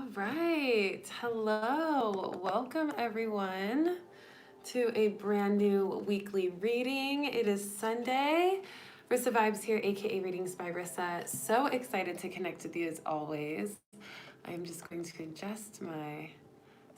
All right. Hello. Welcome, everyone, to a brand new weekly reading. It is Sunday. Rissa Vibes here, aka Readings by Rissa. So excited to connect with you as always. I'm just going to adjust my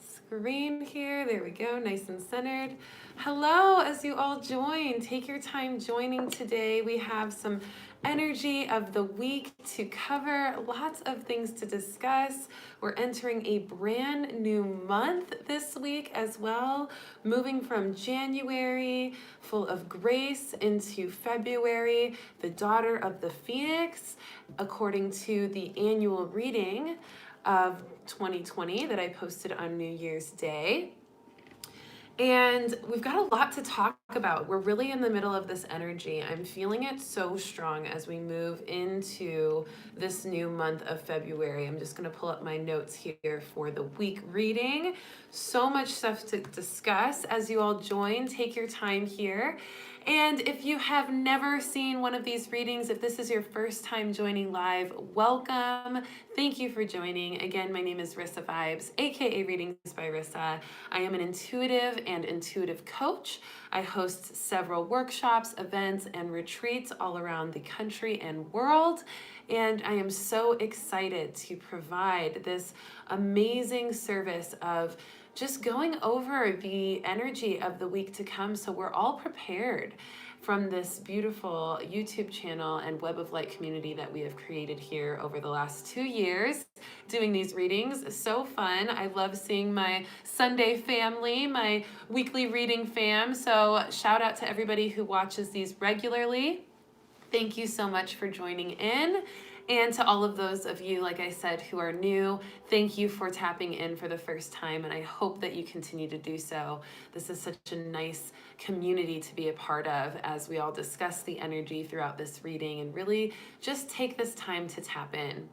screen here. There we go, nice and centered. Hello, as you all join. Take your time joining today. We have some energy of the week to cover, lots of things to discuss. We're entering a brand new month this week as well, moving from January, full of grace, into February, the daughter of the Phoenix, according to the annual reading of 2020 that I posted on New Year's Day. And we've got a lot to talk about. We're really in the middle of this energy. I'm feeling it so strong as we move into this new month of February. I'm just going to pull up my notes here for the week reading. So much stuff to discuss as you all join. Take your time here. And if you have never seen one of these readings, if this is your first time joining live, welcome. Thank you for joining. Again, my name is Rissa Vibes, aka Readings by Rissa. I am an intuitive and intuitive coach. I host several workshops, events, and retreats all around the country and world. And I am so excited to provide this amazing service of just going over the energy of the week to come so we're all prepared from this beautiful YouTube channel and Web of Light community that we have created here over the last 2 years doing these readings. So fun. I love seeing my Sunday family, my weekly reading fam. So shout out to everybody who watches these regularly. Thank you so much for joining in. And to all of those of you, like I said, who are new, thank you for tapping in for the first time, and I hope that you continue to do so. This is such a nice community to be a part of as we all discuss the energy throughout this reading and really just take this time to tap in.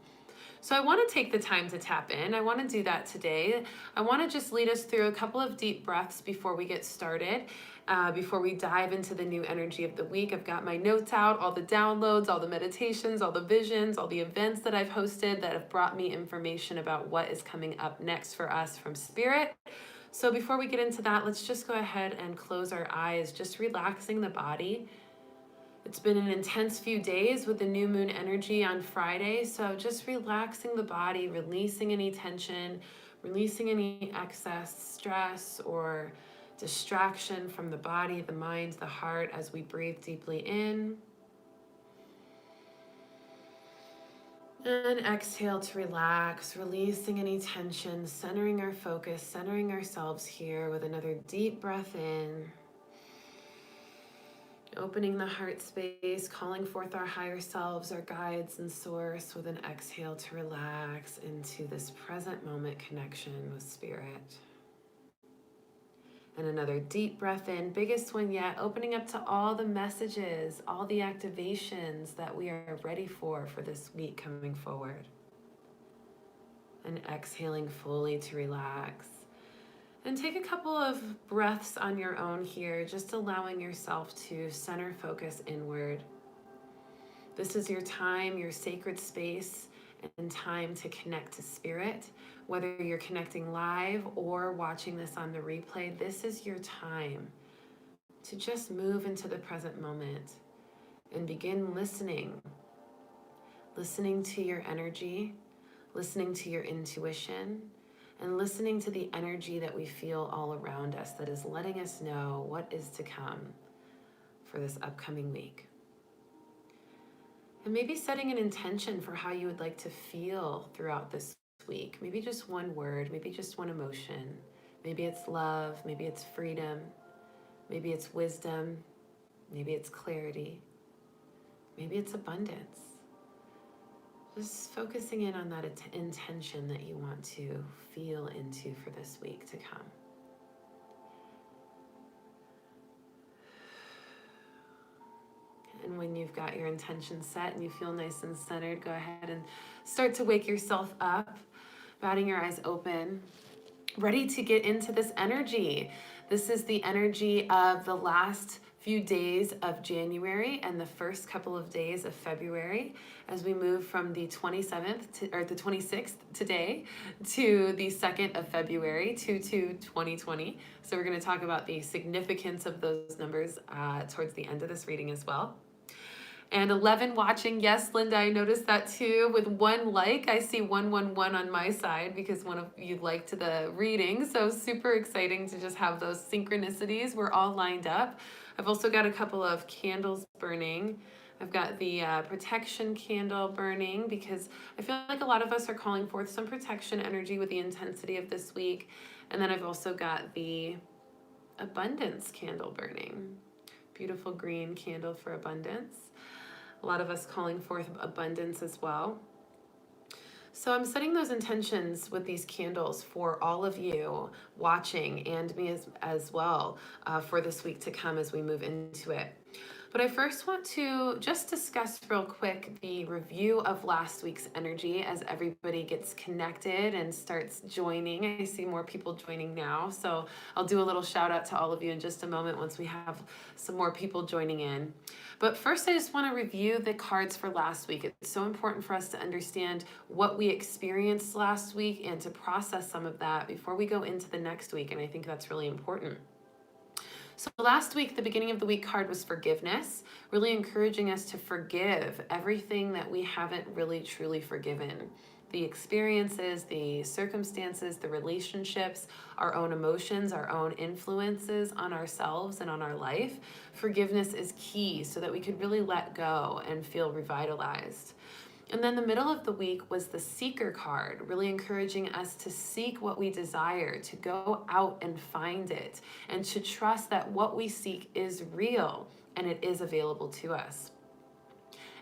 So I want to take the time to tap in. I want to do that today. I want to just lead us through a couple of deep breaths before we get started. Before we dive into the new energy of the week, I've got my notes out, all the downloads, all the meditations, all the visions, all the events that I've hosted that have brought me information about what is coming up next for us from Spirit. So before we get into that, let's just go ahead and close our eyes, just relaxing the body. It's been an intense few days with the new moon energy on Friday, so just relaxing the body, releasing any tension, releasing any excess stress or distraction from the body, the mind, the heart as we breathe deeply in. And exhale to relax, releasing any tension, centering our focus, centering ourselves here with another deep breath in. Opening the heart space, calling forth our higher selves, our guides and source with an exhale to relax into this present moment connection with Spirit. And another deep breath in, biggest one yet, opening up to all the messages, all the activations that we are ready for this week coming forward. And exhaling fully to relax. And take a couple of breaths on your own here, just allowing yourself to center focus inward. This is your time, your sacred space, and time to connect to Spirit. Whether you're connecting live or watching this on the replay, this is your time to just move into the present moment and begin listening. Listening to your energy, listening to your intuition, and listening to the energy that we feel all around us that is letting us know what is to come for this upcoming week. And maybe setting an intention for how you would like to feel throughout this week. Maybe just one word, maybe just one emotion. Maybe it's love, maybe it's freedom, maybe it's wisdom, maybe it's clarity, maybe it's abundance. Just focusing in on that intention that you want to feel into for this week to come. And when you've got your intention set and you feel nice and centered, go ahead and start to wake yourself up, batting your eyes open, ready to get into this energy. This is the energy of the last few days of January and the first couple of days of February as we move from the 26th today to the 2nd of February to 2020. So we're going to talk about the significance of those numbers towards the end of this reading as well. And 11 watching. Yes, Linda, I noticed that too. With 1 like, I see 111 on my side because one of you liked the reading. So super exciting to just have those synchronicities. We're all lined up. I've also got a couple of candles burning. I've got the protection candle burning because I feel like a lot of us are calling forth some protection energy with the intensity of this week. And then I've also got the abundance candle burning. Beautiful green candle for abundance. A lot of us calling forth abundance as well. So I'm setting those intentions with these candles for all of you watching and me as well for this week to come as we move into it. But I first want to just discuss real quick the review of last week's energy as everybody gets connected and starts joining. I see more people joining now, so I'll do a little shout out to all of you in just a moment once we have some more people joining in. But first, I just want to review the cards for last week. It's so important for us to understand what we experienced last week and to process some of that before we go into the next week, and I think that's really important. So last week, the beginning of the week card was forgiveness, really encouraging us to forgive everything that we haven't really truly forgiven. The experiences, the circumstances, the relationships, our own emotions, our own influences on ourselves and on our life. Forgiveness is key so that we could really let go and feel revitalized. And then the middle of the week was the seeker card, really encouraging us to seek what we desire, to go out and find it, and to trust that what we seek is real and it is available to us.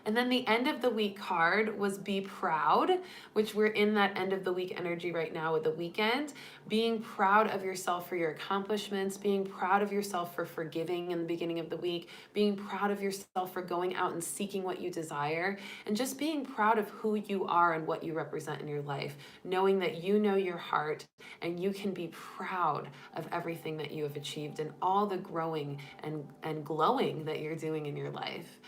And then the end of the week card was be proud, which we're in that end of the week energy right now with the weekend. Being proud of yourself for your accomplishments, being proud of yourself for forgiving in the beginning of the week, being proud of yourself for going out and seeking what you desire, and just being proud of who you are and what you represent in your life, knowing that you know your heart and you can be proud of everything that you have achieved and all the growing and glowing that you're doing in your life.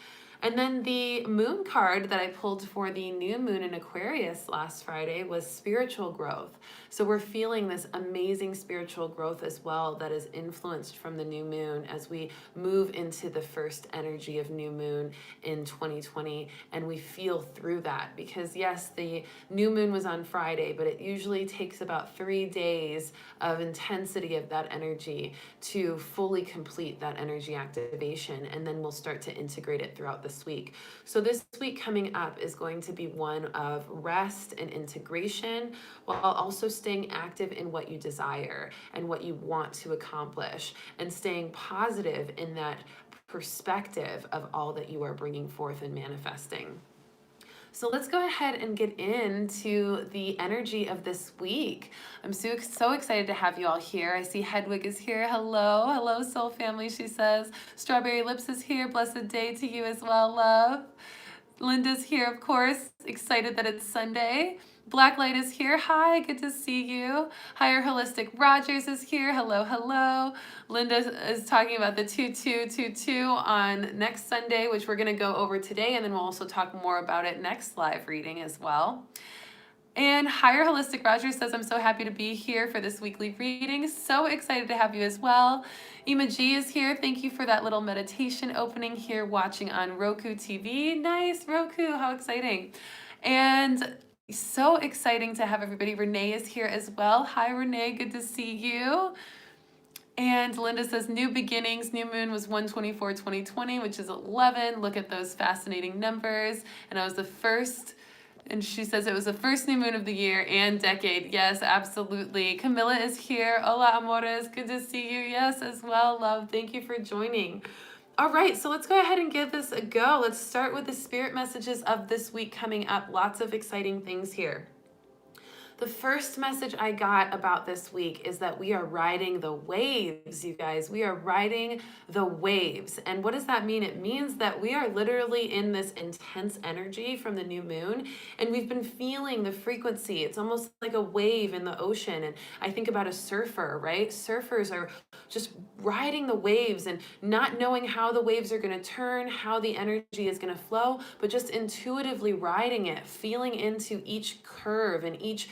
And then the moon card that I pulled for the new moon in Aquarius last Friday was spiritual growth. So we're feeling this amazing spiritual growth as well that is influenced from the new moon as we move into the first energy of new moon in 2020. And we feel through that because yes, the new moon was on Friday, but it usually takes about 3 days of intensity of that energy to fully complete that energy activation. And then we'll start to integrate it throughout the week. So this week coming up is going to be one of rest and integration while also staying active in what you desire and what you want to accomplish and staying positive in that perspective of all that you are bringing forth and manifesting. So let's go ahead and get into the energy of this week. I'm so excited to have you all here. I see Hedwig is here. Hello. Hello, soul family, she says. Strawberry Lips is here. Blessed day to you as well, love. Linda's here, of course. Excited that it's Sunday. Blacklight is here. Hi, good to see you. Higher Holistic Rogers is here. Hello, hello. Linda is talking about the 2222 on next Sunday, which we're going to go over today, and then we'll also talk more about it next live reading as well. And Higher Holistic Rogers says, I'm so happy to be here for this weekly reading. So excited to have you as well. Ima G is here. Thank you for that little meditation opening here watching on Roku TV. Nice, Roku. How exciting. And so exciting to have everybody. Renee is here as well. Hi, Renee. Good to see you. And Linda says, new beginnings. New moon was 1/24/2020, which is 11. Look at those fascinating numbers. And I was the first... And she says it was the first new moon of the year and decade. Yes, absolutely. Camilla is here. Hola, amores. Good to see you. Yes, as well, love. Thank you for joining. All right, so let's go ahead and give this a go. Let's start with the spirit messages of this week coming up. Lots of exciting things here. The first message I got about this week is that we are riding the waves, you guys. We are riding the waves. And what does that mean? It means that we are literally in this intense energy from the new moon, and we've been feeling the frequency. It's almost like a wave in the ocean. And I think about a surfer, right? Surfers are just riding the waves and not knowing how the waves are going to turn, how the energy is going to flow, but just intuitively riding it, feeling into each curve and each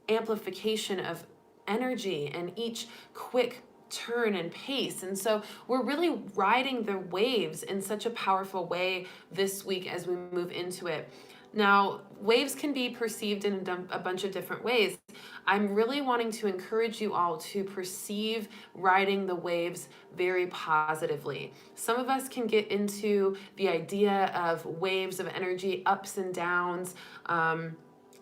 amplification of energy and each quick turn and pace. And so we're really riding the waves in such a powerful way this week as we move into it. Now, waves can be perceived in a bunch of different ways. I'm really wanting to encourage you all to perceive riding the waves very positively. Some of us can get into the idea of waves of energy, ups and downs,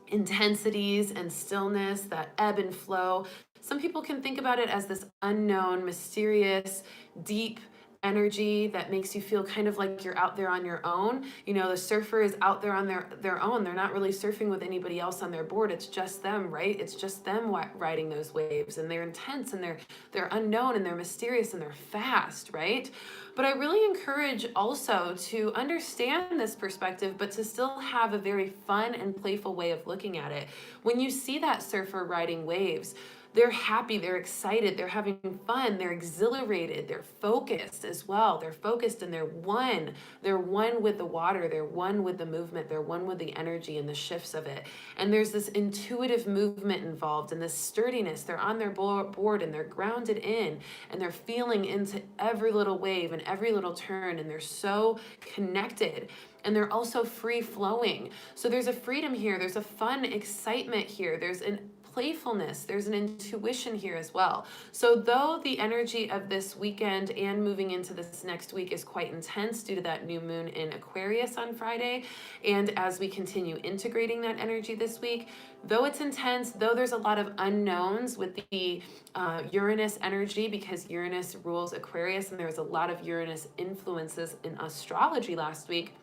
intensities and stillness, that ebb and flow. Some people can think about it as this unknown, mysterious, deep energy that makes you feel kind of like you're out there on your own. You know, the surfer is out there on their own. They're not really surfing with anybody else on their board. It's just them, right? It's just them riding those waves, and they're intense and they're unknown and they're mysterious and they're fast, right? But I really encourage also to understand this perspective, but to still have a very fun and playful way of looking at it. When you see that surfer riding waves, they're happy, they're excited, they're having fun, they're exhilarated, they're focused as well. They're focused and they're one. They're one with the water, they're one with the movement, they're one with the energy and the shifts of it. And there's this intuitive movement involved and this sturdiness. They're on their board and they're grounded in, and they're feeling into every little wave and every little turn, and they're so connected. And they're also free flowing. So there's a freedom here, there's a fun excitement here, there's an playfulness, there's an intuition here as well. So though the energy of this weekend and moving into this next week is quite intense due to that new moon in Aquarius on Friday, and as we continue integrating that energy this week, though it's intense, though there's a lot of unknowns with the Uranus energy, because Uranus rules Aquarius and there was a lot of Uranus influences in astrology last week,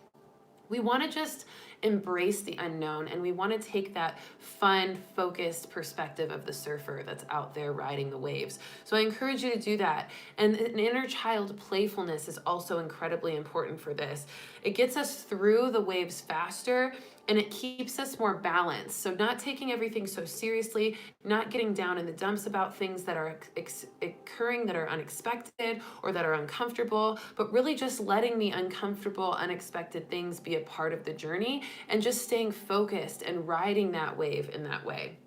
we want to just embrace the unknown, and we want to take that fun, focused perspective of the surfer that's out there riding the waves. So I encourage you to do that. And an inner child playfulness is also incredibly important for this. It gets us through the waves faster, and it keeps us more balanced. So not taking everything so seriously, not getting down in the dumps about things that are occurring that are unexpected or that are uncomfortable, but really just letting the uncomfortable, unexpected things be a part of the journey, and just staying focused and riding that wave in that way.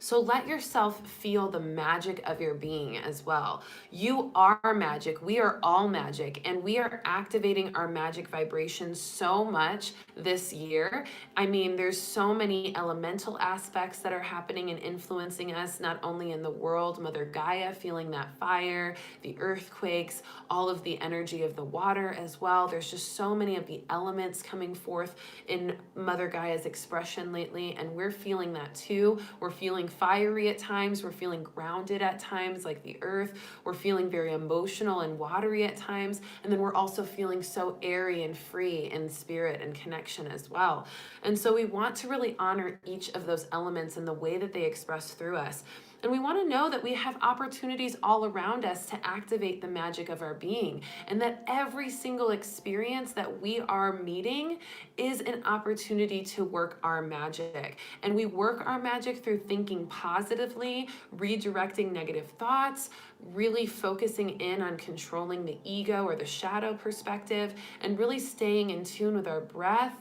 So let yourself feel the magic of your being as well. You are magic. We are all magic, and we are activating our magic vibrations so much this year. I mean, there's so many elemental aspects that are happening and influencing us, not only in the world, Mother Gaia feeling that fire, the earthquakes, all of the energy of the water as well. There's just so many of the elements coming forth in Mother Gaia's expression lately, and we're feeling that too. We're feeling fiery at times, we're feeling grounded at times like the earth, we're feeling very emotional and watery at times, and then we're also feeling so airy and free in spirit and connection as well. And so we want to really honor each of those elements and the way that they express through us. And we want to know that we have opportunities all around us to activate the magic of our being, and that every single experience that we are meeting is an opportunity to work our magic. And we work our magic through thinking positively, redirecting negative thoughts, really focusing in on controlling the ego or the shadow perspective, and really staying in tune with our breath,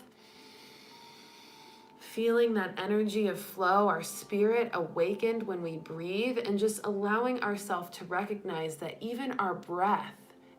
feeling that energy of flow, our spirit awakened when we breathe, and just allowing ourselves to recognize that even our breath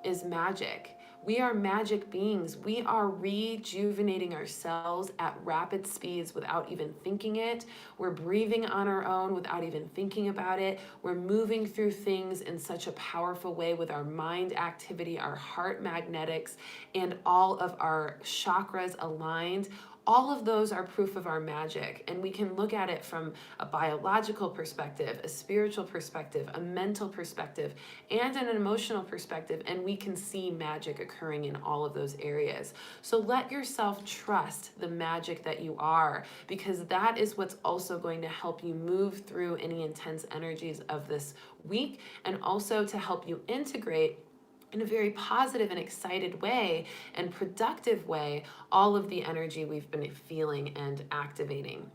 is magic. We are magic beings. We are rejuvenating ourselves at rapid speeds without even thinking it. We're breathing on our own without even thinking about it. We're moving through things in such a powerful way with our mind activity, our heart magnetics, and all of our chakras aligned. all of those are proof of our magic. And we can look at it from a biological perspective, a spiritual perspective, a mental perspective, and an emotional perspective. And we can see magic occurring in all of those areas. So let yourself trust the magic that you are, because that is what's also going to help you move through any intense energies of this week, and also to help you integrate in a very positive and excited way and productive way all of the energy we've been feeling and activating.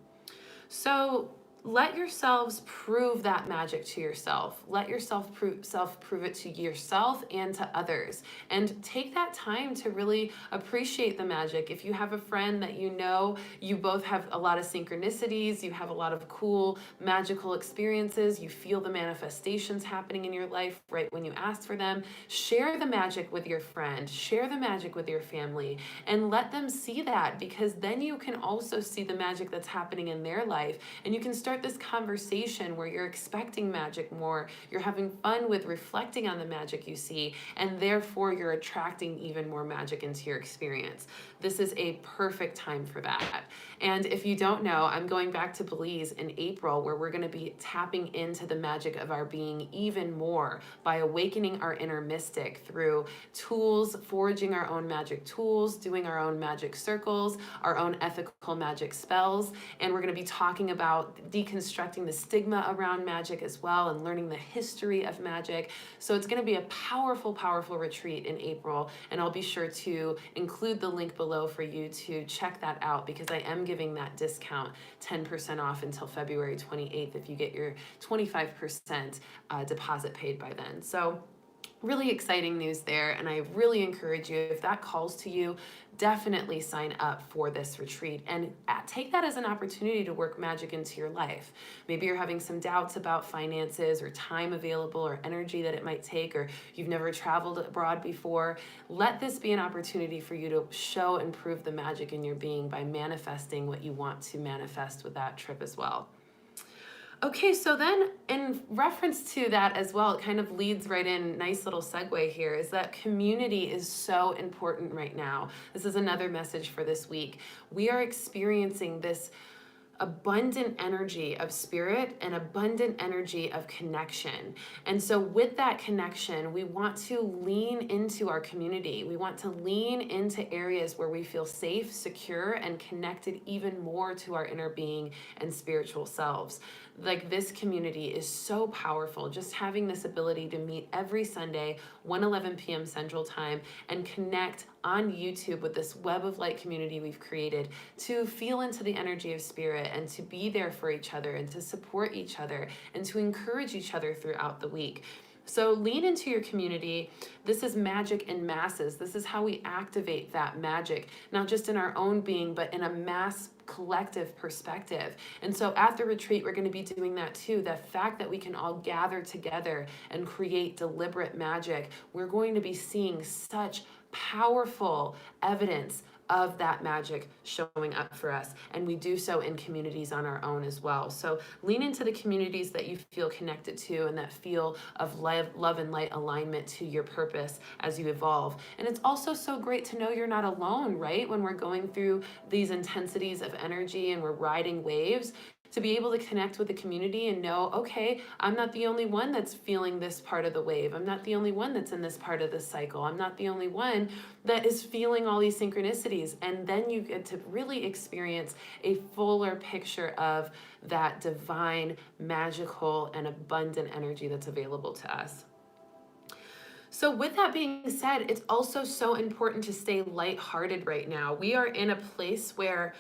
So let yourselves prove that magic to yourself. Let yourself prove it to yourself and to others. And take that time to really appreciate the magic. If you have a friend that you know, you both have a lot of synchronicities, you have a lot of cool magical experiences, you feel the manifestations happening in your life right when you ask for them, share the magic with your friend, share the magic with your family, and let them see that, because then you can also see the magic that's happening in their life, and you can start this conversation where you're expecting magic more, you're having fun with reflecting on the magic you see, and therefore you're attracting even more magic into your experience. This is a perfect time for that. And if you don't know, I'm going back to Belize in April, where we're going to be tapping into the magic of our being even more by awakening our inner mystic through tools, forging our own magic tools, doing our own magic circles, our own ethical magic spells. And we're going to be talking about deconstructing the stigma around magic as well, and learning the history of magic. So it's going to be a powerful, powerful retreat in April. And I'll be sure to include the link below for you to check that out, because I am giving that discount 10% off until February 28th if you get your 25% deposit paid by then. So really exciting news there, and I really encourage you, if that calls to you, definitely sign up for this retreat and take that as an opportunity to work magic into your life. Maybe you're having some doubts about finances or time available or energy that it might take, or you've never traveled abroad before. Let this be an opportunity for you to show and prove the magic in your being by manifesting what you want to manifest with that trip as well. Okay, so then in reference to that as well, it kind of leads right in, nice little segue here, is that community is so important right now. This is another message for this week. We are experiencing this abundant energy of spirit and abundant energy of connection. And so with that connection, we want to lean into our community. We want to lean into areas where we feel safe, secure, and connected even more to our inner being and spiritual selves. Like, this community is so powerful. Just having this ability to meet every Sunday, 1:11 p.m. Central Time, and connect on YouTube with this web of light community we've created, to feel into the energy of spirit and to be there for each other and to support each other and to encourage each other throughout the week. So lean into your community. This is magic in masses. This is how we activate that magic, not just in our own being, but in a mass collective perspective. And so at the retreat, we're going to be doing that too. The fact that we can all gather together and create deliberate magic, we're going to be seeing such powerful evidence of that magic showing up for us. And we do so in communities on our own as well. So lean into the communities that you feel connected to and that feel of love and light alignment to your purpose as you evolve. And it's also so great to know you're not alone, right? When we're going through these intensities of energy and we're riding waves, to be able to connect with the community and know, okay, I'm not the only one that's feeling this part of the wave. I'm not the only one that's in this part of the cycle. I'm not the only one that is feeling all these synchronicities. And then you get to really experience a fuller picture of that divine, magical, and abundant energy that's available to us. So with that being said, it's also so important to stay lighthearted right now. We are in a place where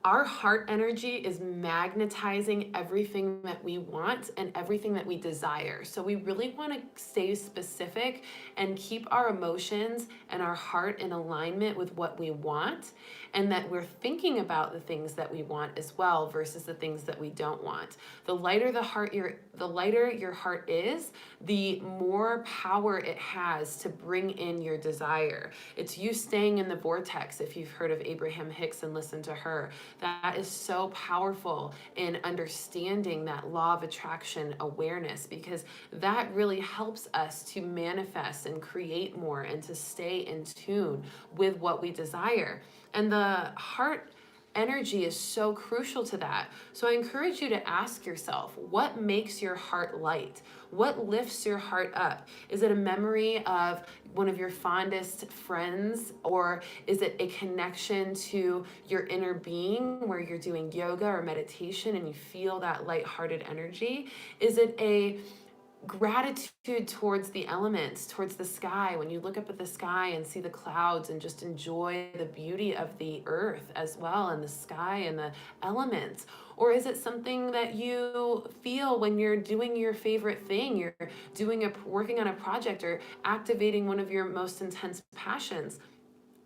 our heart energy is magnetizing everything that we want and everything that we desire. So we really want to stay specific and keep our emotions and our heart in alignment with what we want, and that we're thinking about the things that we want as well versus the things that we don't want. The lighter your heart is, the more power it has to bring in your desire. It's you staying in the vortex. If you've heard of Abraham Hicks and listened to her, that is so powerful in understanding that law of attraction awareness, because that really helps us to manifest and create more and to stay in tune with what we desire. And the heart energy is so crucial to that. So I encourage you to ask yourself, what makes your heart light? What lifts your heart up? Is it a memory of one of your fondest friends, or is it a connection to your inner being where you're doing yoga or meditation and you feel that lighthearted energy? Is it a gratitude towards the elements, towards the sky, when you look up at the sky and see the clouds and just enjoy the beauty of the earth as well, and the sky and the elements? Or is it something that you feel when you're doing your favorite thing, you're working on a project or activating one of your most intense passions?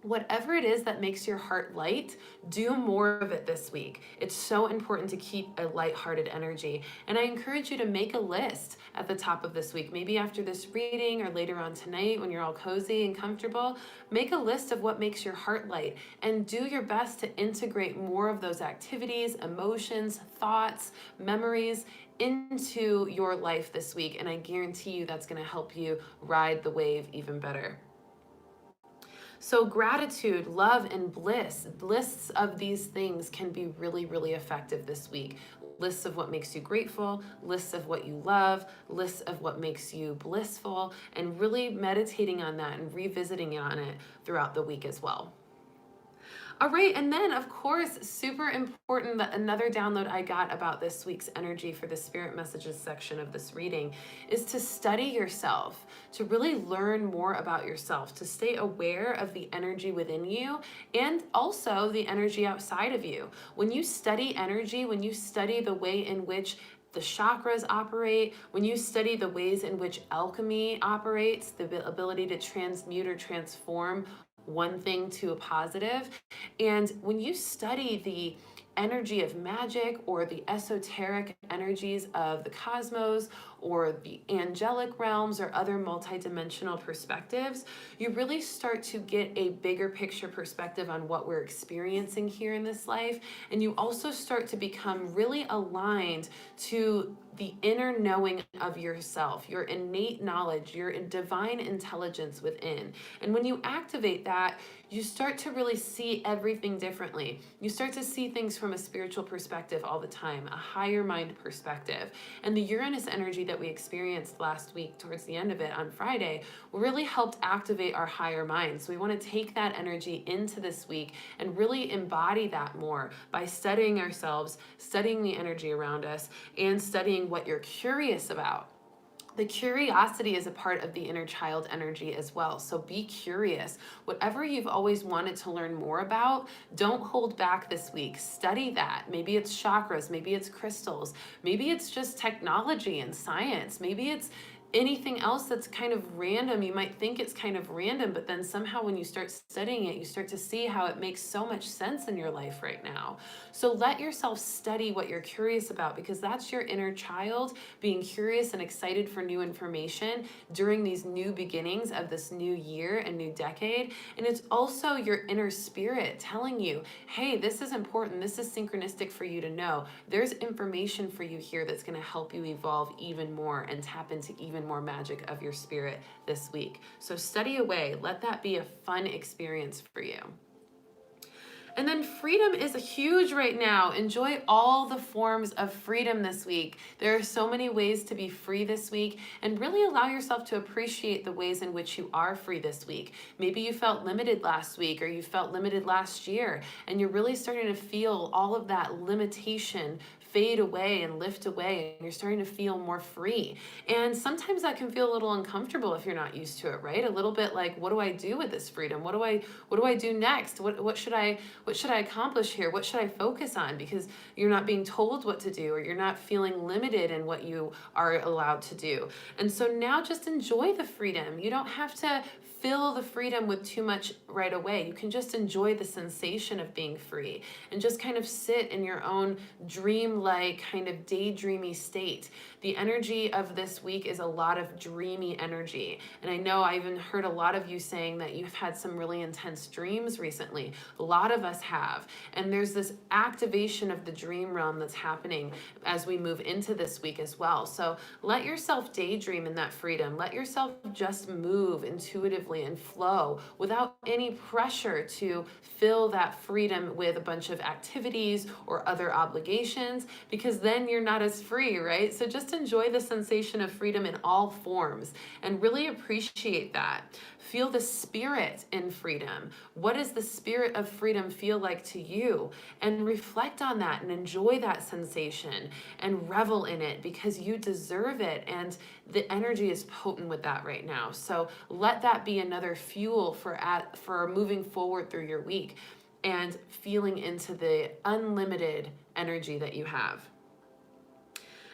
Whatever it is that makes your heart light, do more of it this week. It's so important to keep a lighthearted energy. And I encourage you to make a list at the top of this week, maybe after this reading or later on tonight when you're all cozy and comfortable. Make a list of what makes your heart light and do your best to integrate more of those activities, emotions, thoughts, memories into your life this week. And I guarantee you that's going to help you ride the wave even better. So gratitude, love, and bliss, lists of these things can be really, really effective this week. Lists of what makes you grateful, lists of what you love, lists of what makes you blissful, and really meditating on that and revisiting on it throughout the week as well. All right, and then of course, super important, that another download I got about this week's energy for the spirit messages section of this reading is to study yourself, to really learn more about yourself, to stay aware of the energy within you and also the energy outside of you. When you study energy, when you study the way in which the chakras operate, when you study the ways in which alchemy operates, the ability to transmute or transform one thing to a positive. And when you study the energy of magic or the esoteric energies of the cosmos or the angelic realms or other multidimensional perspectives, you really start to get a bigger picture perspective on what we're experiencing here in this life. And you also start to become really aligned to the inner knowing of yourself, your innate knowledge, your divine intelligence within. And when you activate that, you start to really see everything differently. You start to see things from a spiritual perspective all the time, a higher mind perspective. And the Uranus energy that we experienced last week, towards the end of it on Friday, really helped activate our higher mind. So we want to take that energy into this week and really embody that more by studying ourselves, studying the energy around us, and studying what you're curious about. The curiosity is a part of the inner child energy as well. So be curious. Whatever you've always wanted to learn more about, don't hold back this week. Study that. Maybe it's chakras, maybe it's crystals, maybe it's just technology and science, maybe it's anything else that's kind of random. You might think it's kind of random, but then somehow when you start studying it, you start to see how it makes so much sense in your life right now. So let yourself study what you're curious about, because that's your inner child being curious and excited for new information during these new beginnings of this new year and new decade. And it's also your inner spirit telling you, hey, this is important. This is synchronistic for you to know. There's information for you here that's going to help you evolve even more and tap into even more magic of your spirit this week. So study away. Let that be a fun experience for you. And then freedom is huge right now. Enjoy all the forms of freedom this week. There are so many ways to be free this week, and really allow yourself to appreciate the ways in which you are free this week. Maybe you felt limited last week, or you felt limited last year, and you're really starting to feel all of that limitation fade away and lift away, and you're starting to feel more free. And sometimes that can feel a little uncomfortable if you're not used to it, right? A little bit like, what do I do with this freedom? What do I do next? What should I accomplish here? What should I focus on? Because you're not being told what to do, or you're not feeling limited in what you are allowed to do. And so now just enjoy the freedom. You don't have to fill the freedom with too much right away. You can just enjoy the sensation of being free and just kind of sit in your own dream-like kind of daydreamy state. The energy of this week is a lot of dreamy energy. And I know I even heard a lot of you saying that you've had some really intense dreams recently. A lot of us have. And there's this activation of the dream realm that's happening as we move into this week as well. So let yourself daydream in that freedom. Let yourself just move intuitively intuitively and flow without any pressure to fill that freedom with a bunch of activities or other obligations, because then you're not as free, right? So just enjoy the sensation of freedom in all forms and really appreciate that. Feel the spirit in freedom. What does the spirit of freedom feel like to you? And reflect on that and enjoy that sensation and revel in it, because you deserve it. And the energy is potent with that right now. So let that be another fuel for moving forward through your week and feeling into the unlimited energy that you have.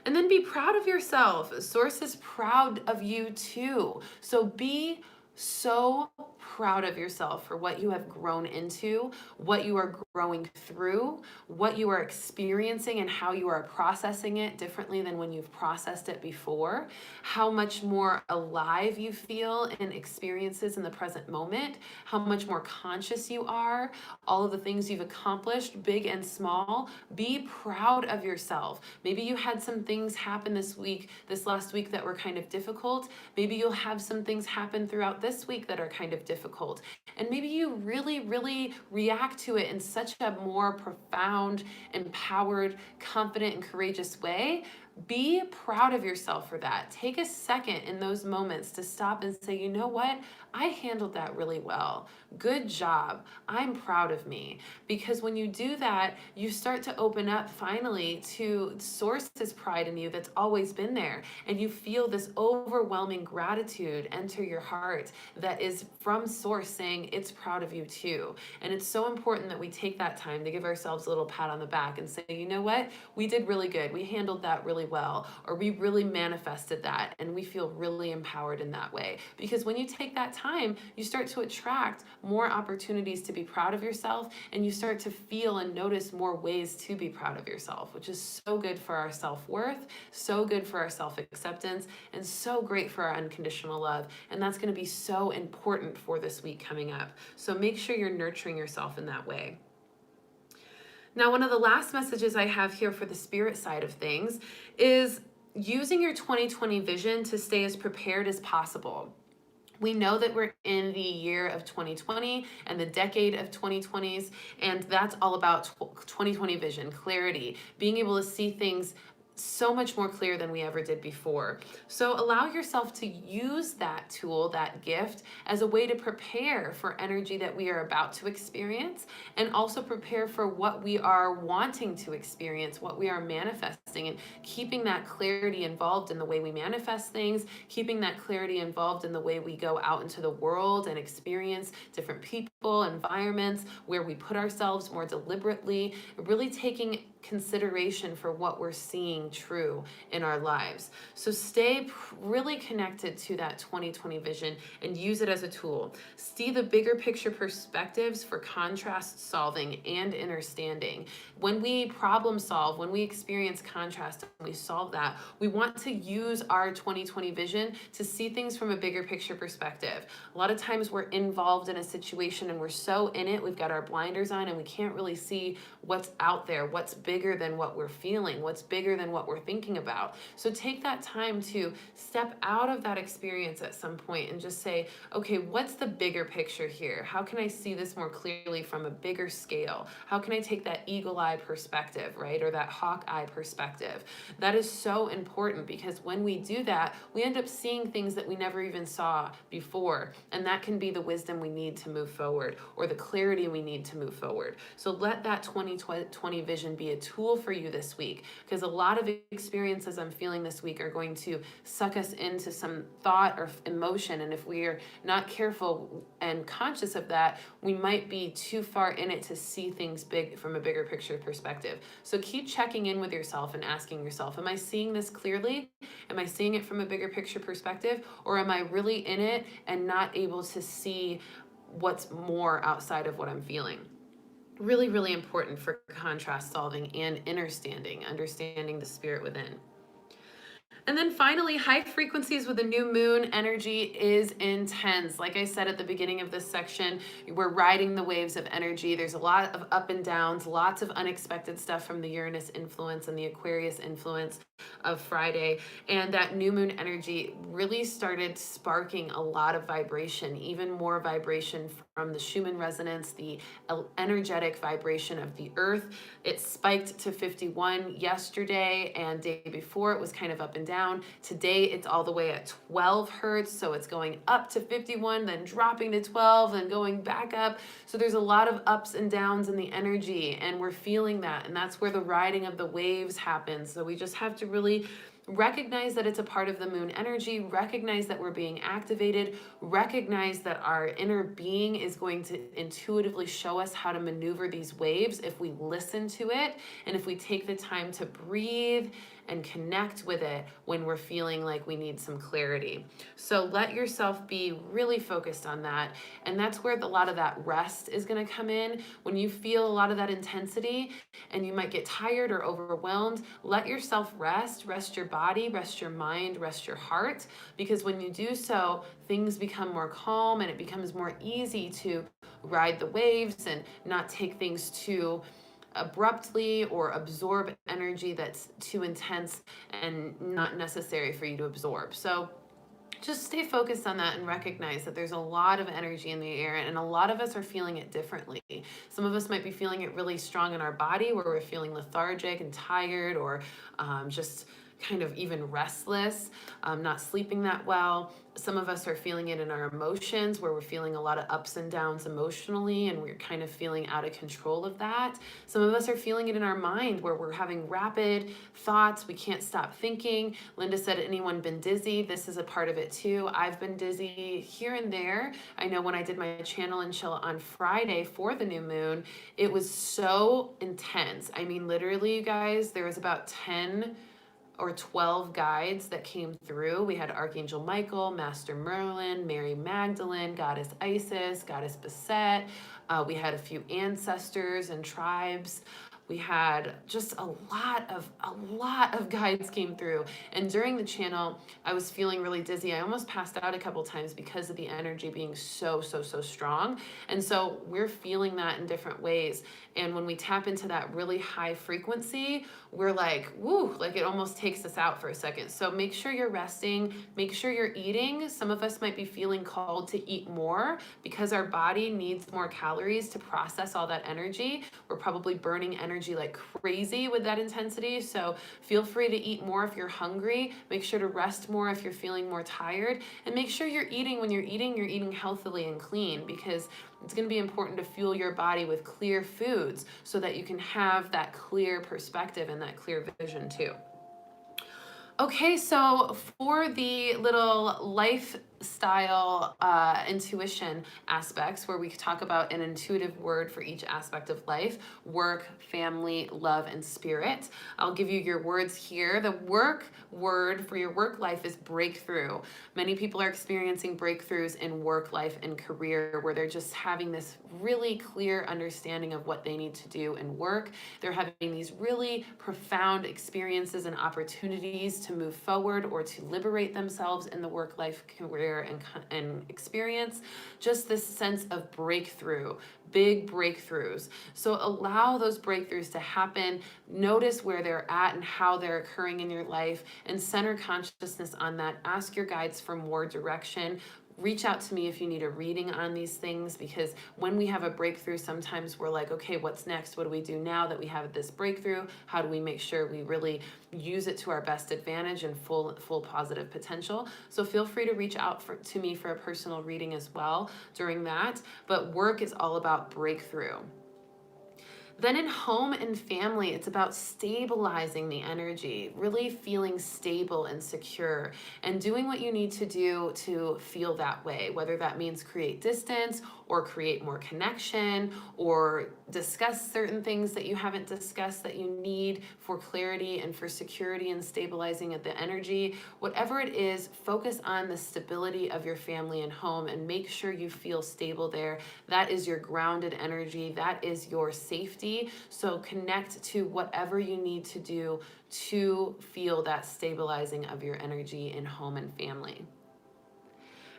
And then be proud of yourself. Source is proud of you too. So be so proud of yourself for what you have grown into, what you are growing through, what you are experiencing, and how you are processing it differently than when you've processed it before, how much more alive you feel in experiences in the present moment, how much more conscious you are, all of the things you've accomplished, big and small. Be proud of yourself. Maybe you had some things happen this last week that were kind of difficult. Maybe you'll have some things happen throughout this week that are kind of difficult. And maybe you really, really react to it in such a more profound, empowered, confident, and courageous way. Be proud of yourself for that. Take a second in those moments to stop and say, you know what? I handled that really well. Good job. I'm proud of me. Because when you do that, you start to open up finally to Source's pride in you that's always been there. And you feel this overwhelming gratitude enter your heart that is from Source saying it's proud of you too. And it's so important that we take that time to give ourselves a little pat on the back and say, you know what? We did really good. We handled that really well, or we really manifested that, and we feel really empowered in that way. Because when you take that time, you start to attract more opportunities to be proud of yourself, and you start to feel and notice more ways to be proud of yourself, which is so good for our self-worth, so good for our self-acceptance, and so great for our unconditional love. And that's going to be so important for this week coming up. So make sure you're nurturing yourself in that way. Now, one of the last messages I have here for the spirit side of things is using your 2020 vision to stay as prepared as possible. We know that we're in the year of 2020 and the decade of 2020s, and that's all about 2020 vision, clarity, being able to see things so much more clear than we ever did before. So allow yourself to use that tool, that gift, as a way to prepare for energy that we are about to experience, and also prepare for what we are wanting to experience, what we are manifesting, and keeping that clarity involved in the way we manifest things, keeping that clarity involved in the way we go out into the world and experience different people, environments, where we put ourselves more deliberately, really taking consideration for what we're seeing true in our lives. So stay really connected to that 2020 vision and use it as a tool. See the bigger picture perspectives for contrast solving and understanding. When we problem solve, when we experience contrast and we solve that, we want to use our 2020 vision to see things from a bigger picture perspective. A lot of times we're involved in a situation and we're so in it, we've got our blinders on and we can't really see what's out there, what's bigger than what we're feeling, what's bigger than what we're thinking about. So take that time to step out of that experience at some point and just say, okay, what's the bigger picture here? How can I see this more clearly from a bigger scale? How can I take that eagle eye perspective, right? Or that hawk eye perspective? That is so important, because when we do that, we end up seeing things that we never even saw before. And that can be the wisdom we need to move forward, or the clarity we need to move forward. So let that 2020 vision be a tool for you this week, because a lot of experiences I'm feeling this week are going to suck us into some thought or emotion, and if we are not careful and conscious of that, we might be too far in it to see things big from a bigger picture perspective. So keep checking in with yourself and asking yourself, am I seeing this clearly? Am I seeing it from a bigger picture perspective, or am I really in it and not able to see what's more outside of what I'm feeling? Really, really important for contrast solving and understanding the spirit within. And then finally, high frequencies with the new moon energy is intense. Like I said at the beginning of this section, we're riding the waves of energy. There's a lot of up and downs, lots of unexpected stuff from the Uranus influence and the Aquarius influence of Friday. And that new moon energy really started sparking a lot of vibration, even more vibration from the Schumann resonance, the energetic vibration of the earth. It spiked to 51 yesterday, and day before it was kind of up and down. Today it's all the way at 12 hertz, so it's going up to 51, then dropping to 12, then going back up. So there's a lot of ups and downs in the energy, and we're feeling that, and that's where the riding of the waves happens. So we just have to really recognize that it's a part of the moon energy, recognize that we're being activated, recognize that our inner being is going to intuitively show us how to maneuver these waves if we listen to it and if we take the time to breathe and connect with it when we're feeling like we need some clarity. So let yourself be really focused on that. And that's where a lot of that rest is going to come in. When you feel a lot of that intensity and you might get tired or overwhelmed, let yourself rest. Rest your body, rest your mind, rest your heart. Because when you do so, things become more calm and it becomes more easy to ride the waves and not take things too abruptly or absorb energy that's too intense and not necessary for you to absorb. So just stay focused on that and recognize that there's a lot of energy in the air, and a lot of us are feeling it differently. Some of us might be feeling it really strong in our body, where we're feeling lethargic and tired, or just kind of even restless, not sleeping that well. Some of us are feeling it in our emotions, where we're feeling a lot of ups and downs emotionally, and we're kind of feeling out of control of that. Some of us are feeling it in our mind, where we're having rapid thoughts. We can't stop thinking. Linda said, anyone been dizzy? This is a part of it too. I've been dizzy here and there. I know when I did my channel and chill on Friday for the new moon, it was so intense. I mean, literally, you guys, there was about 10 or 12 guides that came through. We had Archangel Michael, Master Merlin, Mary Magdalene, Goddess Isis, Goddess Bastet. We had a few ancestors and tribes. We had just a lot of guides came through. And during the channel, I was feeling really dizzy. I almost passed out a couple times because of the energy being so strong. And so we're feeling that in different ways. And when we tap into that really high frequency, we're like, woo, like it almost takes us out for a second. So make sure you're resting, make sure you're eating. Some of us might be feeling called to eat more because our body needs more calories to process all that energy. We're probably burning energy like crazy with that intensity. So feel free to eat more if you're hungry. Make sure to rest more if you're feeling more tired. And make sure you're eating, when you're eating healthily and clean, because it's going to be important to fuel your body with clear foods so that you can have that clear perspective and that clear vision too. Okay, so for the little lifestyle intuition aspects, where we talk about an intuitive word for each aspect of life: work, family, love, and spirit. I'll give you your words here. The work word for your work life is breakthrough. Many people are experiencing breakthroughs in work life and career, where they're just having this really clear understanding of what they need to do in work. They're having these really profound experiences and opportunities to move forward or to liberate themselves in the work life, career, and experience. Just this sense of breakthrough, big breakthroughs. So allow those breakthroughs to happen. Notice where they're at and how they're occurring in your life, and center consciousness on that. Ask your guides for more direction. Reach out to me if you need a reading on these things, because when we have a breakthrough, sometimes we're like, okay, what's next? What do we do now that we have this breakthrough? How do we make sure we really use it to our best advantage and full positive potential? So feel free to reach out to me for a personal reading as well during that. But work is all about breakthrough. Then in home and family, it's about stabilizing the energy, really feeling stable and secure, and doing what you need to do to feel that way, whether that means create distance or create more connection or discuss certain things that you haven't discussed that you need for clarity and for security and stabilizing of the energy. Whatever it is, focus on the stability of your family and home and make sure you feel stable there. That is your grounded energy. That is your safety. So connect to whatever you need to do to feel that stabilizing of your energy in home and family.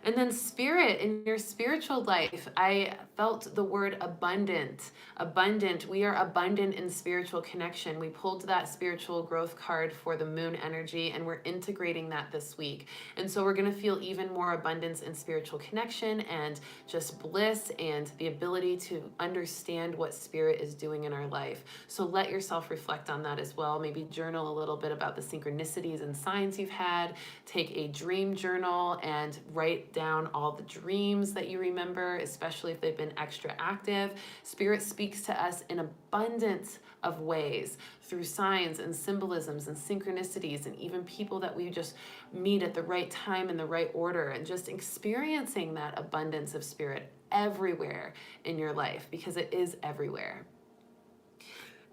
And then spirit, in your spiritual life, I felt the word abundant. Abundant. We are abundant in spiritual connection. We pulled that spiritual growth card for the moon energy, and we're integrating that this week. And so we're going to feel even more abundance in spiritual connection and just bliss and the ability to understand what spirit is doing in our life. So let yourself reflect on that as well. Maybe journal a little bit about the synchronicities and signs you've had. Take a dream journal and write down all the dreams that you remember, especially if they've been extra active. Spirit speaks to us in abundance of ways through signs and symbolisms and synchronicities, and even people that we just meet at the right time in the right order, and just experiencing that abundance of spirit everywhere in your life, because it is everywhere.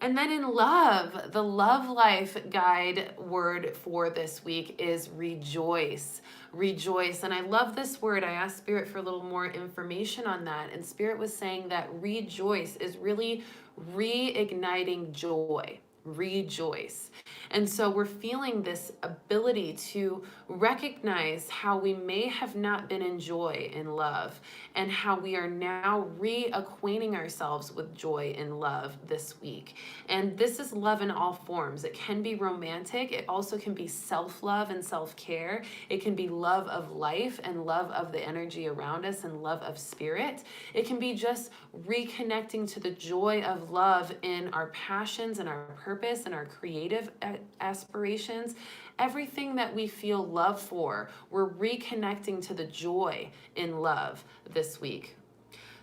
And then in love, the love life guide word for this week is rejoice. Rejoice. And I love this word. I asked Spirit for a little more information on that. And Spirit was saying that rejoice is really reigniting joy. Rejoice. And so we're feeling this ability to recognize how we may have not been in joy in love, and how we are now reacquainting ourselves with joy in love this week. And this is love in all forms. It can be romantic. It also can be self-love and self-care. It can be love of life and love of the energy around us and love of spirit. It can be just reconnecting to the joy of love in our passions and our purpose and our creative aspirations. Everything that we feel love for, we're reconnecting to the joy in love this week.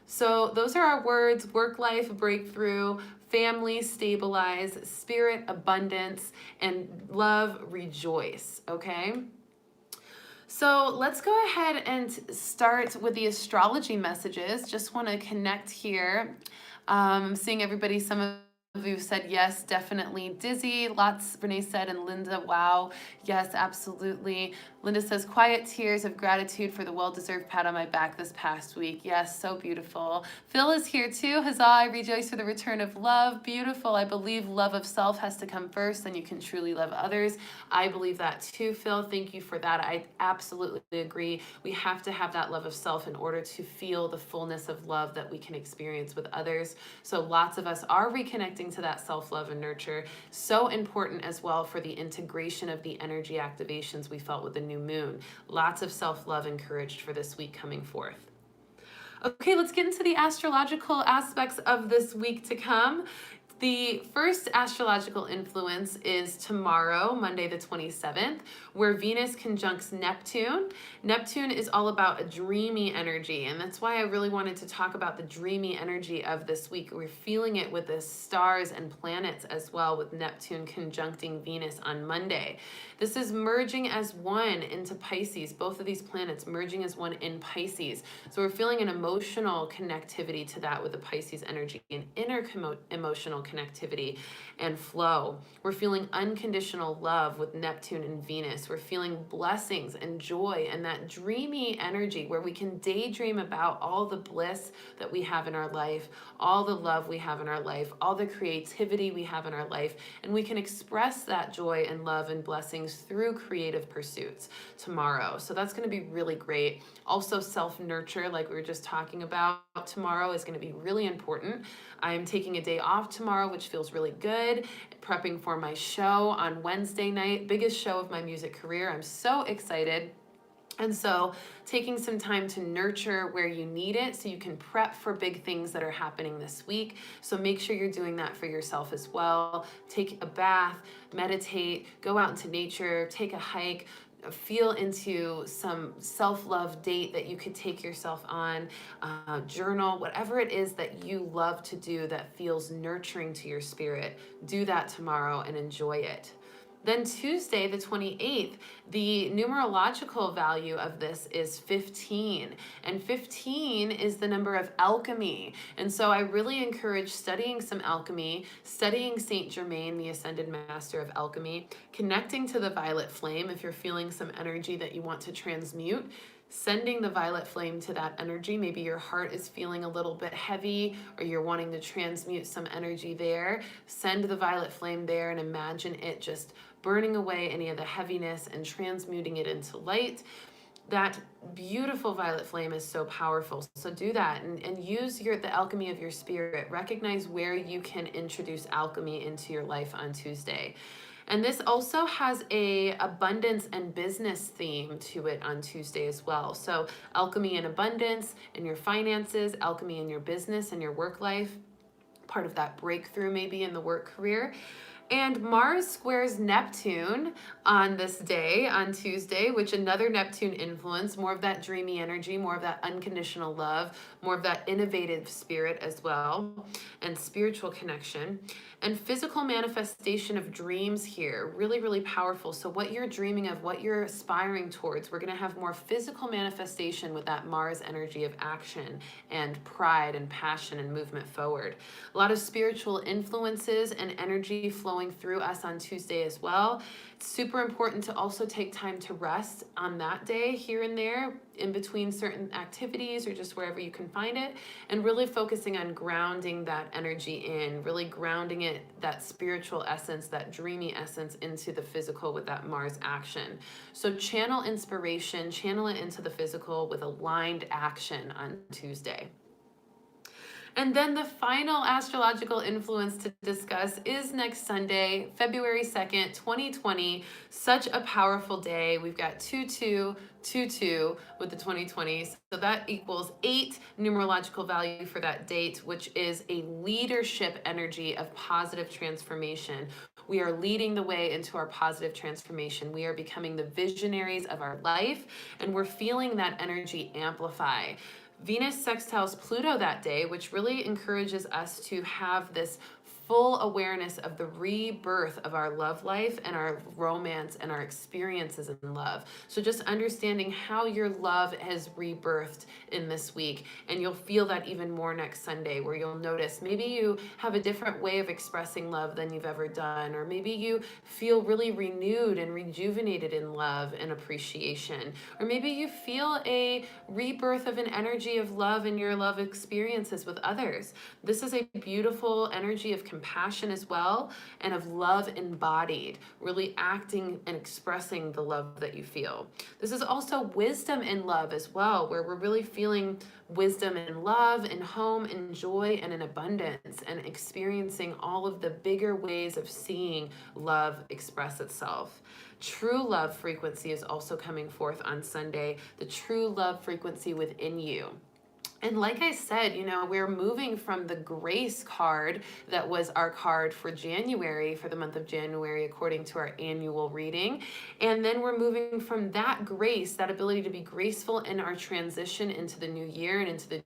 So those are our words: work life breakthrough, family stabilize, spirit abundance, and love rejoice. Okay? So let's go ahead and start with the astrology messages. Just want to connect here. I'm seeing everybody, some of you said yes, definitely dizzy. Lots, Renee said, and Linda, wow. Yes, absolutely. Linda says, quiet tears of gratitude for the well-deserved pat on my back this past week. Yes, so beautiful. Phil is here too. Huzzah, I rejoice for the return of love. Beautiful. I believe love of self has to come first, then you can truly love others. I believe that too, Phil. Thank you for that. I absolutely agree. We have to have that love of self in order to feel the fullness of love that we can experience with others. So lots of us are reconnecting to that self-love and nurture. So important as well for the integration of the energy activations we felt with the new moon. Lots of self-love encouraged for this week coming forth. Okay, let's get into the astrological aspects of this week to come. The first astrological influence is tomorrow, Monday the 27th, where Venus conjuncts Neptune. Neptune is all about a dreamy energy, and that's why I really wanted to talk about the dreamy energy of this week. We're feeling it with the stars and planets as well, with Neptune conjuncting Venus on Monday. This is merging as one into Pisces, both of these planets merging as one in Pisces. So we're feeling an emotional connectivity to that with the Pisces energy, an inner emotional connectivity and flow. We're feeling unconditional love with Neptune and Venus. We're feeling blessings and joy and that dreamy energy where we can daydream about all the bliss that we have in our life, all the love we have in our life, all the creativity we have in our life, and we can express that joy and love and blessings through creative pursuits tomorrow. So that's going to be really great. Also, self-nurture, like we were just talking about, tomorrow is going to be really important. I'm taking a day off tomorrow, which feels really good. Prepping for my show on Wednesday night, biggest show of my music career. I'm so excited. And so taking some time to nurture where you need it so you can prep for big things that are happening this week. So make sure you're doing that for yourself as well. Take a bath, meditate, go out into nature, take a hike, feel into some self-love date that you could take yourself on, journal, whatever it is that you love to do that feels nurturing to your spirit. Do that tomorrow and enjoy it. Then Tuesday, the 28th, the numerological value of this is 15. And 15 is the number of alchemy. And so I really encourage studying some alchemy, studying Saint Germain, the Ascended Master of Alchemy, connecting to the violet flame if you're feeling some energy that you want to transmute. Sending the violet flame to that energy. Maybe your heart is feeling a little bit heavy or you're wanting to transmute some energy there. Send the violet flame there and imagine it just burning away any of the heaviness and transmuting it into light. That beautiful violet flame is so powerful. So do that and use the alchemy of your spirit. Recognize where you can introduce alchemy into your life on Tuesday. And this also has a abundance and business theme to it on Tuesday as well. So alchemy and abundance in your finances, alchemy in your business and your work life, part of that breakthrough maybe in the work career. And Mars squares Neptune on this day, on Tuesday, which another Neptune influence, more of that dreamy energy, more of that unconditional love, more of that innovative spirit as well, and spiritual connection. And physical manifestation of dreams here, really, really powerful. So what you're dreaming of, what you're aspiring towards, we're going to have more physical manifestation with that Mars energy of action and pride and passion and movement forward. A lot of spiritual influences and energy flowing through us on Tuesday as well. It's super important to also take time to rest on that day here and there in between certain activities or just wherever you can find it, and really focusing on grounding that energy in, really grounding it, that spiritual essence, that dreamy essence into the physical with that Mars action. So channel inspiration, channel it into the physical with aligned action on Tuesday. And then the final astrological influence to discuss is next Sunday, February 2nd, 2020. Such a powerful day. We've got 2222 with the 2020s. So that equals 8 numerological value for that date, which is a leadership energy of positive transformation. We are leading the way into our positive transformation. We are becoming the visionaries of our life, and we're feeling that energy amplify. Venus sextiles Pluto that day, which really encourages us to have this full awareness of the rebirth of our love life and our romance and our experiences in love. So just understanding how your love has rebirthed in this week, and you'll feel that even more next Sunday, where you'll notice maybe you have a different way of expressing love than you've ever done, or maybe you feel really renewed and rejuvenated in love and appreciation, or maybe you feel a rebirth of an energy of love in your love experiences with others. This is a beautiful energy of compassion as well, and of love embodied, really acting and expressing the love that you feel. This is also wisdom in love as well, where we're really feeling wisdom in love, in home, in joy, and in abundance, and experiencing all of the bigger ways of seeing love express itself. True love frequency is also coming forth on Sunday, the true love frequency within you. And like I said, we're moving from the grace card that was our card for January, for the month of January, according to our annual reading. And then we're moving from that grace, that ability to be graceful in our transition into the new year and into the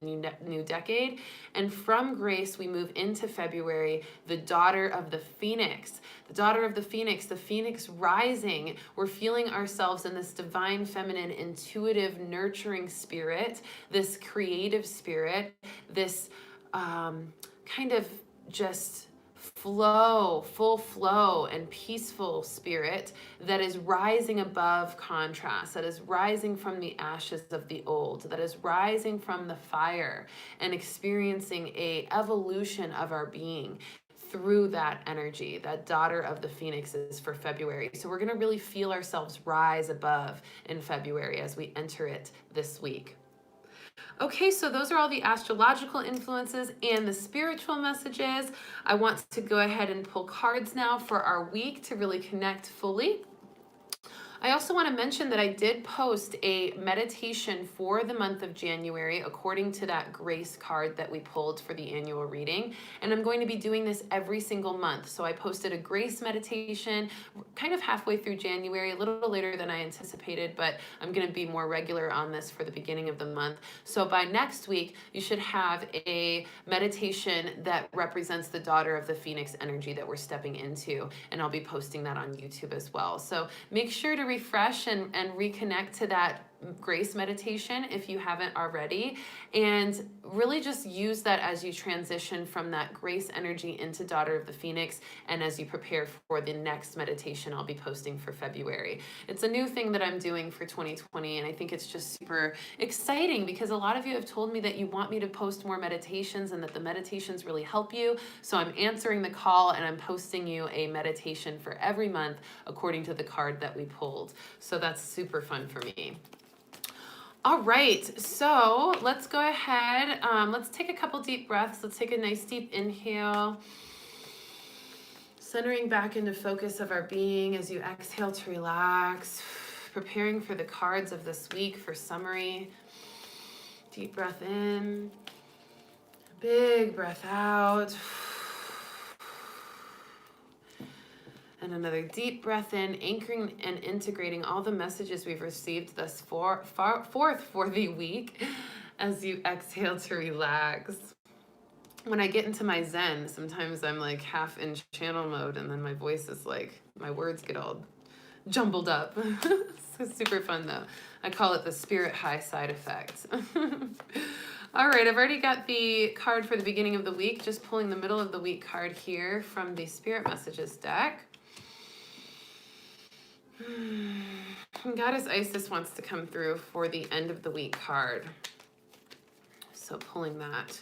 new decade. And from grace, we move into February, the daughter of the Phoenix. The daughter of the Phoenix rising. We're feeling ourselves in this divine, feminine, intuitive, nurturing spirit, this creative spirit, this kind of just full flow and peaceful spirit that is rising above contrast, that is rising from the ashes of the old, that is rising from the fire and experiencing a evolution of our being through that energy. That daughter of the Phoenix is for February. So we're going to really feel ourselves rise above in February as we enter it this week. Okay, so those are all the astrological influences and the spiritual messages. I want to go ahead and pull cards now for our week to really connect fully. I also want to mention that I did post a meditation for the month of January according to that grace card that we pulled for the annual reading. And I'm going to be doing this every single month. So I posted a grace meditation kind of halfway through January, a little later than I anticipated, but I'm going to be more regular on this for the beginning of the month. So by next week, you should have a meditation that represents the daughter of the Phoenix energy that we're stepping into. And I'll be posting that on YouTube as well. So make sure to refresh and reconnect to that grace meditation if you haven't already, and really just use that as you transition from that grace energy into daughter of the Phoenix, and as you prepare for the next meditation I'll be posting for February. It's a new thing that I'm doing for 2020, and I think it's just super exciting because a lot of you have told me that you want me to post more meditations and that the meditations really help you. So I'm answering the call and I'm posting you a meditation for every month according to the card that we pulled. So that's super fun for me. All right, so let's go ahead. Let's take a couple deep breaths. Let's take a nice deep inhale. Centering back into focus of our being as you exhale to relax. Preparing for the cards of this week for summary. Deep breath in. Big breath out. And another deep breath in, anchoring and integrating all the messages we've received thus forth for the week as you exhale to relax. When I get into my Zen, sometimes I'm like half in channel mode and then my voice is like, my words get all jumbled up. It's super fun though. I call it the spirit high side effect. All right, I've already got the card for the beginning of the week, just pulling the middle of the week card here from the Spirit Messages deck. Goddess Isis wants to come through for the end of the week card. So pulling that.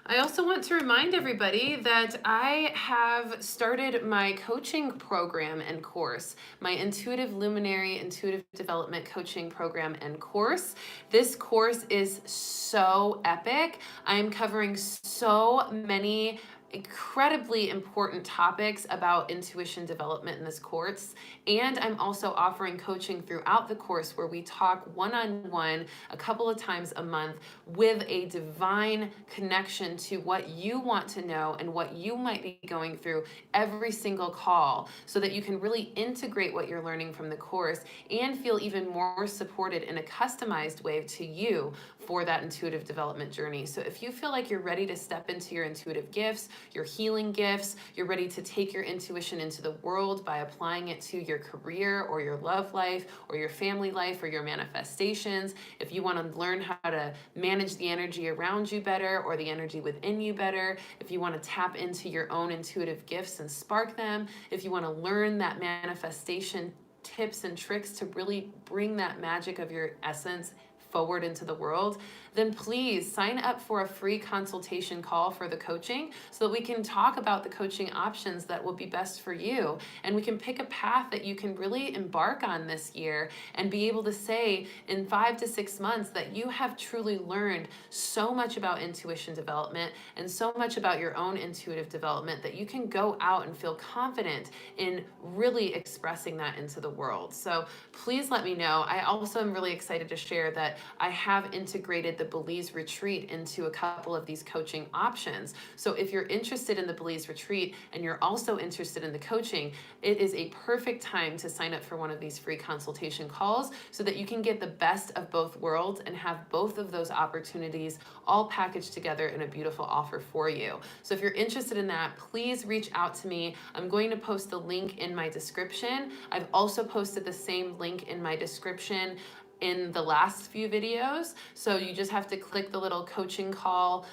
I also want to remind everybody that I have started my coaching program and course, my Intuitive Luminary Intuitive Development Coaching Program and course. This course is so epic. I am covering so many incredibly important topics about intuition development in this course, and I'm also offering coaching throughout the course where we talk one-on-one a couple of times a month with a divine connection to what you want to know and what you might be going through every single call, so that you can really integrate what you're learning from the course and feel even more supported in a customized way to you for that intuitive development journey. So if you feel like you're ready to step into your intuitive gifts, your healing gifts, you're ready to take your intuition into the world by applying it to your career or your love life or your family life or your manifestations, if you want to learn how to manage the energy around you better or the energy within you better, if you want to tap into your own intuitive gifts and spark them, if you want to learn that manifestation tips and tricks to really bring that magic of your essence forward into the world, then please sign up for a free consultation call for the coaching so that we can talk about the coaching options that will be best for you. And we can pick a path that you can really embark on this year and be able to say in 5 to 6 months that you have truly learned so much about intuition development and so much about your own intuitive development that you can go out and feel confident in really expressing that into the world. So please let me know. I also am really excited to share that I have integrated the Belize retreat into a couple of these coaching options. So if you're interested in the Belize retreat and you're also interested in the coaching, it is a perfect time to sign up for one of these free consultation calls so that you can get the best of both worlds and have both of those opportunities all packaged together in a beautiful offer for you. So if you're interested in that, please reach out to me. I'm going to post the link in my description. I've also posted the same link in my description in the last few videos. So you just have to click the little coaching call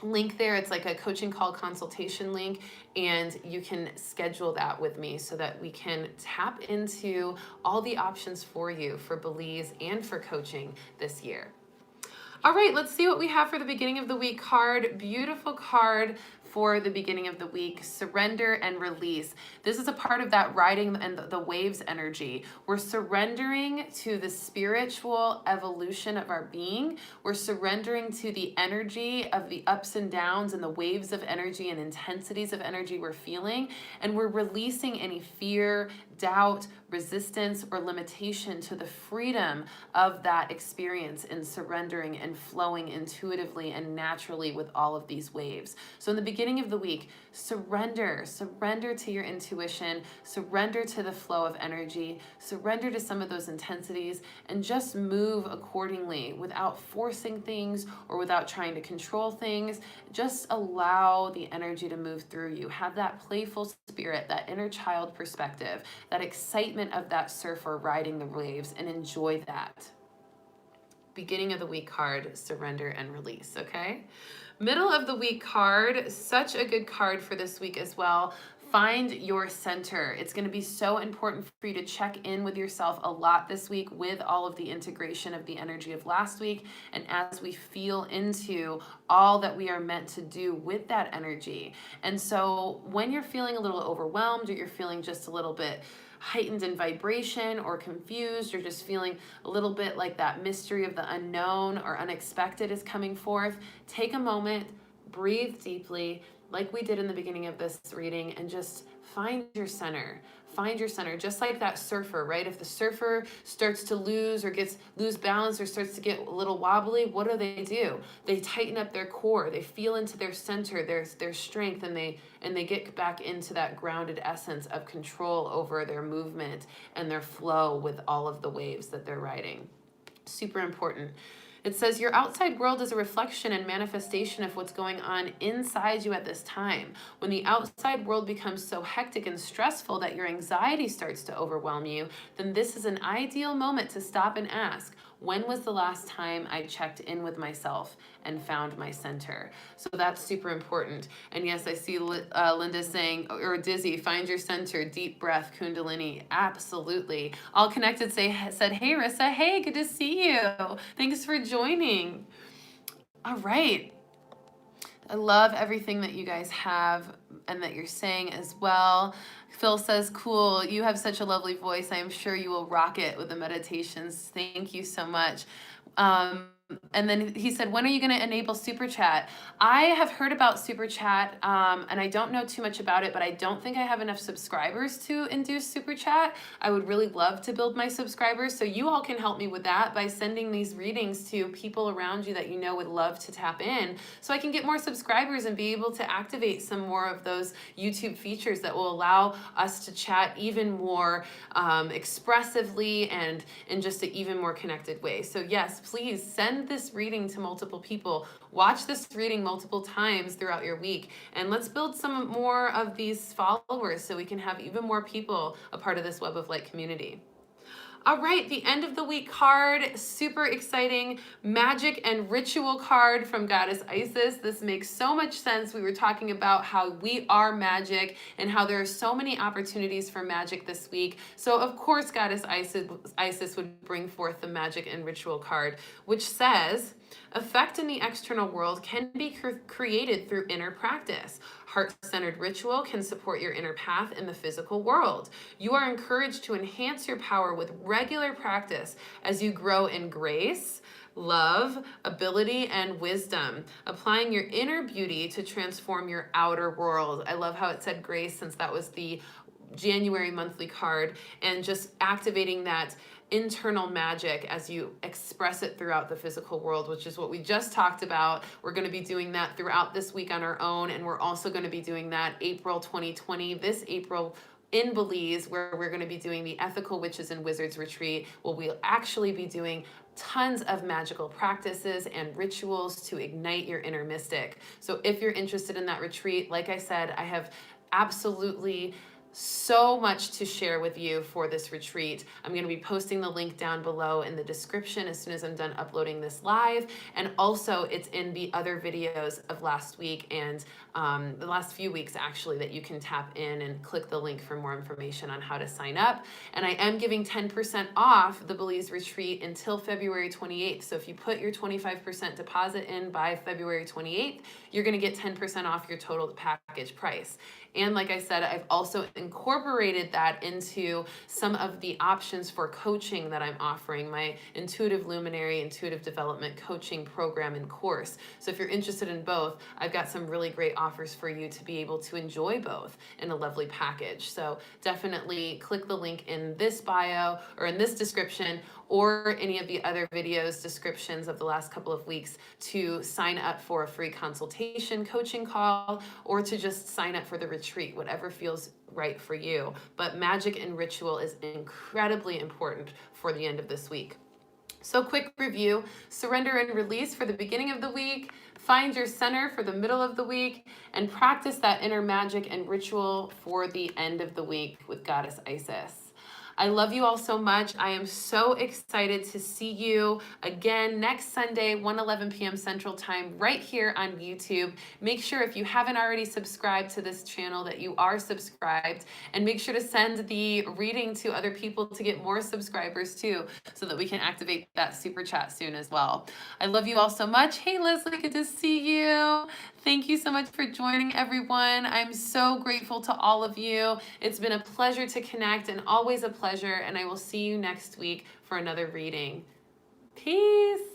link there. It's like a coaching call consultation link, and you can schedule that with me so that we can tap into all the options for you for Belize and for coaching this year. All right, let's see what we have for the beginning of the week card. Beautiful card for the beginning of the week, surrender and release. This is a part of that riding and the waves energy. We're surrendering to the spiritual evolution of our being. We're surrendering to the energy of the ups and downs and the waves of energy and intensities of energy we're feeling. And we're releasing any fear, doubt, resistance, or limitation to the freedom of that experience in surrendering and flowing intuitively and naturally with all of these waves. So in the beginning of the week, surrender to your intuition, surrender to the flow of energy, surrender to some of those intensities, and just move accordingly without forcing things or without trying to control things. Just allow the energy to move through you. Have that playful spirit, that inner child perspective, that excitement of that surfer riding the waves, and enjoy that. Beginning of the week card, surrender and release, okay? Middle of the week card, such a good card for this week as well. Find your center. It's going to be so important for you to check in with yourself a lot this week with all of the integration of the energy of last week, and as we feel into all that we are meant to do with that energy. And so when you're feeling a little overwhelmed, or you're feeling just a little bit heightened in vibration or confused, or just feeling a little bit like that mystery of the unknown or unexpected is coming forth, take a moment, breathe deeply like we did in the beginning of this reading, and just find your center. Find your center, just like that surfer, right? If the surfer starts to lose balance, or starts to get a little wobbly, what do? They tighten up their core, they feel into their center, their strength, and they get back into that grounded essence of control over their movement and their flow with all of the waves that they're riding. Super important. It says your outside world is a reflection and manifestation of what's going on inside you at this time. When the outside world becomes so hectic and stressful that your anxiety starts to overwhelm you, then this is an ideal moment to stop and ask, when was the last time I checked in with myself and found my center? So that's super important. And yes, I see Linda saying, or Dizzy, find your center, deep breath, Kundalini. Absolutely. All Connected said, hey, Rissa, hey, good to see you. Thanks for joining. All right. I love everything that you guys have and that you're saying as well. Phil says, cool, you have such a lovely voice. I am sure you will rock it with the meditations. Thank you so much. And then he said, when are you going to enable Super Chat? I have heard about Super Chat, and I don't know too much about it, but I don't think I have enough subscribers to induce Super Chat. I would really love to build my subscribers, so you all can help me with that by sending these readings to people around you that you know would love to tap in, so I can get more subscribers and be able to activate some more of those YouTube features that will allow us to chat even more expressively and in just an even more connected way. So yes, please send this reading to multiple people. Watch this reading multiple times throughout your week, and let's build some more of these followers so we can have even more people a part of this Web of Light community. All right, the end of the week card, super exciting magic and ritual card from Goddess Isis. This makes so much sense. We were talking about how we are magic and how there are so many opportunities for magic this week. So of course, Goddess Isis would bring forth the magic and ritual card, which says, effect in the external world can be created through inner practice. Heart-centered ritual can support your inner path in the physical world. You are encouraged to enhance your power with regular practice as you grow in grace, love, ability, and wisdom, applying your inner beauty to transform your outer world. I love how it said grace, since that was the January monthly card, and just activating that internal magic as you express it throughout the physical world, which is what we just talked about. We're going to be doing that throughout this week on our own, and we're also going to be doing that April 2020, this April, in Belize, where we're going to be doing the Ethical Witches and Wizards retreat, where we'll actually be doing tons of magical practices and rituals to ignite your inner mystic. So if you're interested in that retreat, like I said, I have absolutely so much to share with you for this retreat. I'm going to be posting the link down below in the description as soon as I'm done uploading this live, and also it's in the other videos of last week and the last few weeks actually, that you can tap in and click the link for more information on how to sign up. And I am giving 10% off the Belize retreat until February 28th. So if you put your 25% deposit in by February 28th, you're going to get 10% off your total package price. And like I said, I've also incorporated that into some of the options for coaching that I'm offering, my Intuitive Luminary Intuitive Development Coaching Program and course. So if you're interested in both, I've got some really great offers for you to be able to enjoy both in a lovely package. So definitely click the link in this bio or in this description or any of the other videos descriptions of the last couple of weeks to sign up for a free consultation coaching call or to just sign up for the retreat, whatever feels right for you. But magic and ritual is incredibly important for the end of this week. So quick review, surrender and release for the beginning of the week, find your center for the middle of the week, and practice that inner magic and ritual for the end of the week with Goddess Isis. I love you all so much. I am so excited to see you again next Sunday, 1:11 p.m. Central Time, right here on YouTube. Make sure if you haven't already subscribed to this channel that you are subscribed, and make sure to send the reading to other people to get more subscribers too, so that we can activate that super chat soon as well. I love you all so much. Hey Leslie, good to see you. Thank you so much for joining, everyone. I'm so grateful to all of you. It's been a pleasure to connect and always a pleasure, and I will see you next week for another reading. Peace.